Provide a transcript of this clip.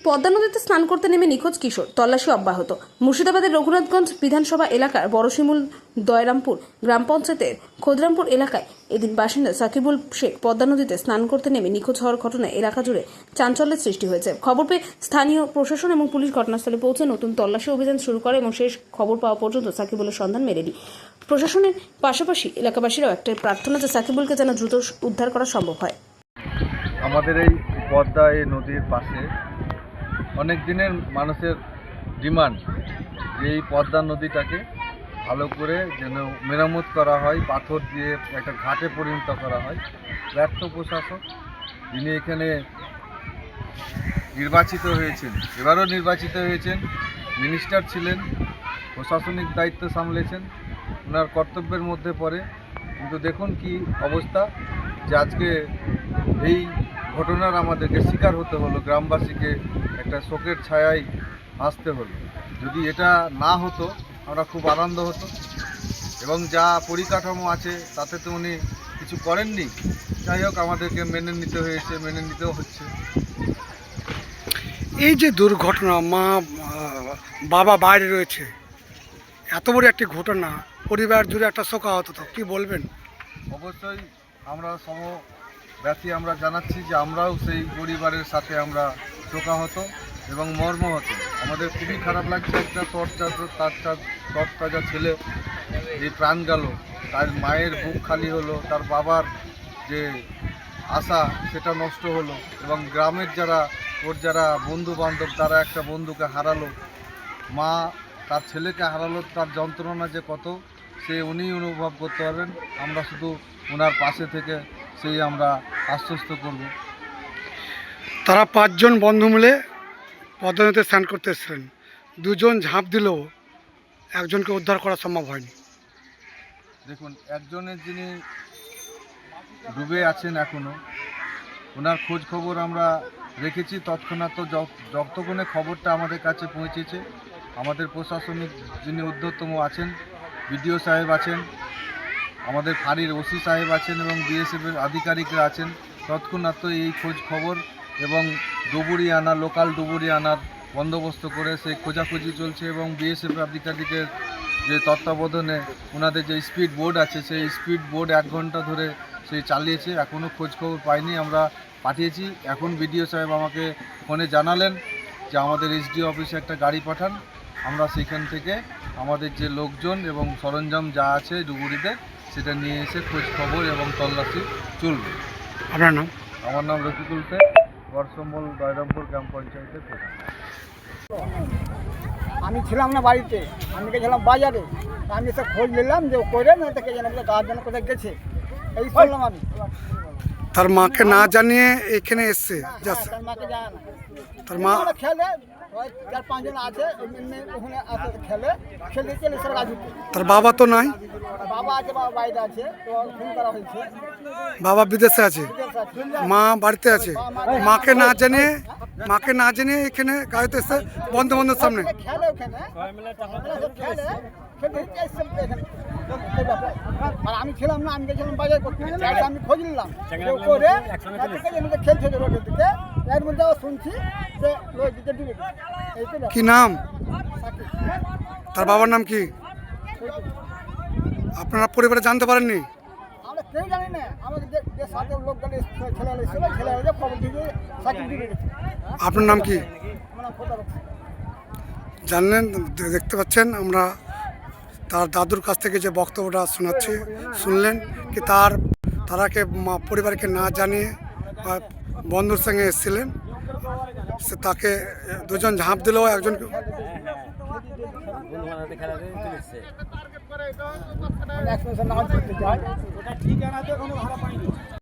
পদ্মা নদীতে স্নান করতে নেমে নিখোঁজ কিশোর, তল্লাশি অব্যাহত। মুর্শিদাবাদের রঘুনাথগঞ্জ বিধানসভা এলাকার বড়শিমুল দয়রামপুর গ্রাম পঞ্চায়েতের খোদরামপুর এলাকায় এদিন বাসিন্দা সাকিবুল শেখ পদ্মা নদীতে স্নান করতে নেমে নিখোঁজ হওয়ার ঘটনায় এলাকা জুড়ে চাঞ্চল্যের সৃষ্টি হয়েছে। খবর পেয়ে স্থানীয় প্রশাসন এবং পুলিশ ঘটনাস্থলে পৌঁছে নতুন তল্লাশি অভিযান শুরু করে এবং শেষ খবর পাওয়া পর্যন্ত সাকিবুলের সন্ধান মেলেনি। প্রশাসনের পাশাপাশি এলাকাবাসীরাও একটা প্রার্থনা যে সাকিবুলকে যেন দ্রুত উদ্ধার করা সম্ভব হয়। আমাদের এই পদ্মা এই নদীর পাশে অনেক দিনের মানুষের ডিমান্ড যে এই পদ্মা নদীটাকে ভালো করে যেন মেরামত করা হয়, পাথর দিয়ে একটা ঘাটে পরিণত করা হয়। ব্যর্থ প্রশাসক যিনি এখানে নির্বাচিত হয়েছেন, এবারও নির্বাচিত হয়েছেন, মিনিস্টার ছিলেন, প্রশাসনিক দায়িত্ব সামলেছেন, ওনার কর্তব্যের মধ্যে পড়ে। কিন্তু দেখুন কি অবস্থা, যে আজকে এই ঘটনার আমাদেরকে শিকার হতে হলো, গ্রামবাসীকে একটা শোকের ছায়ায় আসতে হলো। যদি এটা না হতো আমরা খুব আনন্দ হতো, এবং যা পরিকাঠামো আছে তাতে তো উনি কিছু করেননি। যাই হোক, আমাদেরকে মেনে নিতে হয়েছে, মেনে নিতেও হচ্ছে। এই যে দুর্ঘটনা, মা বাবা বাইরে রয়েছে, এত বড় একটি ঘটনা, পরিবার জুড়ে একটা শোকাহত, তো কি বলবেন? অবশ্যই আমরা সমব্যথী আমরা জানাচ্ছি যে আমরাও সেই পরিবারের সাথে আমরা শোকাহত এবং মর্মাহত। আমাদের খুবই খারাপ লাগছে, একটা তরতাজা ছেলে এই প্রাণ গেল, তার মায়ের বুক খালি হলো, তার বাবার যে আশা সেটা নষ্ট হলো, এবং গ্রামের যারা বন্ধু বান্ধব তারা একটা বন্ধুকে হারালো, মা তার ছেলেকে হারালো, তার যন্ত্রণা যে কত সে উনিই অনুভব করতে পারবেন। আমরা শুধু ওনার পাশে থেকে সেই আমরা আশ্বস্ত করব। তারা 5 জন বন্ধু মিলে পদ্মা নদীতে স্নান করতে এসেছিলেন, 2 জন ঝাঁপ দিলেও একজনকে উদ্ধার করা সম্ভব হয়নি। দেখুন, একজনের যিনি ডুবে আছেন এখনও, ওনার খোঁজ খবর আমরা রেখেছি তৎক্ষণাৎ। যতক্ষণে খবরটা আমাদের কাছে পৌঁছেছে, আমাদের প্রশাসনিক যিনি ঊর্ধ্বতম আছেন, বিডিও সাহেব আছেন, আমাদের ফাঁড়ির ওসি সাহেব আছেন এবং বিএসএফের আধিকারিকরা আছেন, তৎক্ষণাৎ এই খোঁজ খবর এবং লোকাল ডুবুরি আনার বন্দোবস্ত করে সেই খোঁজাখুঁজি চলছে। এবং বিএসএফ আধিকারিকের যে তত্ত্বাবধানে ওনাদের যে স্পিড বোট আছে, সেই স্পিড বোট 1 ঘন্টা ধরে সেই চালিয়েছে, এখনও খোঁজ খবর পাইনি, আমরা পাঠিয়েছি। এখন বিডিও সাহেব আমাকে ফোনে জানালেন যে আমাদের এসডিও অফিসে একটা গাড়ি পাঠান, আমরা সেখান থেকে আমাদের যে লোকজন এবং সরঞ্জাম যা আছে ডুবুরিতে সেটা নিয়ে এসে খোঁজ খবর এবং তল্লাশি চলবে। আপনার নাম? আমার নাম রফিকুল শেখ, বড়শিমুল দয়রামপুর গ্রাম পঞ্চায়েতের প্রধান। আমি ছিলাম না বাড়িতে, আমি গেছিলাম বাজারে। আমি সে খোঁজ নিলাম যে করে না থেকে যেন গার্জেন কোথায় গেছে, এই শুনলাম আমি। তার মাকে না জানিয়ে এখানে এসছে? তার মাকে জানা না, তার মা খেলে 4-5 জন আছে ওখানে আসে, খেলে চলে সব রাজুতে। তার বাবা তো নাই? বাবা আছে, বাবা বাইরে আছে, তো ফোন করা হয়েছে। বাবা বিদেশে আছে, মা বাড়িতে আছে। মাকে না জানিয়ে এখানে গাড়িতে এসছে বন্ধু বান্ধবের সামনে। খেলে ওখানে খেলে আর আমি ছিলাম না, আমি গেছিলাম বাজার করতে। আমি খোঁজ নিলাম করে খেলছে রোডের দিকে, এর মধ্যে শুনছি যে দিকে ডুবে গেছে। কি নাম তার বাবার? নাম কি? আপনারা পরিবারে জানতে পারেননি? আমরা কেউ জানি না, আমাদের যে সাথে লোক গেলে ছেলে খবর দিয়ে সাকিব ডুবে গেছে। আপনার নাম কি? আমার নাম খোদা। জানলেন, দেখতে পাচ্ছেন আমরা তার দাদুর কাছ থেকে যে বক্তব্যটা শুনলেন কি তারাকে পরিবারকে না জানিয়ে বন্ধুর সঙ্গে এসেছিলেন, সে তাকে 2 জন ঝাঁপ দিলেও একজনকে ঠিক আছে।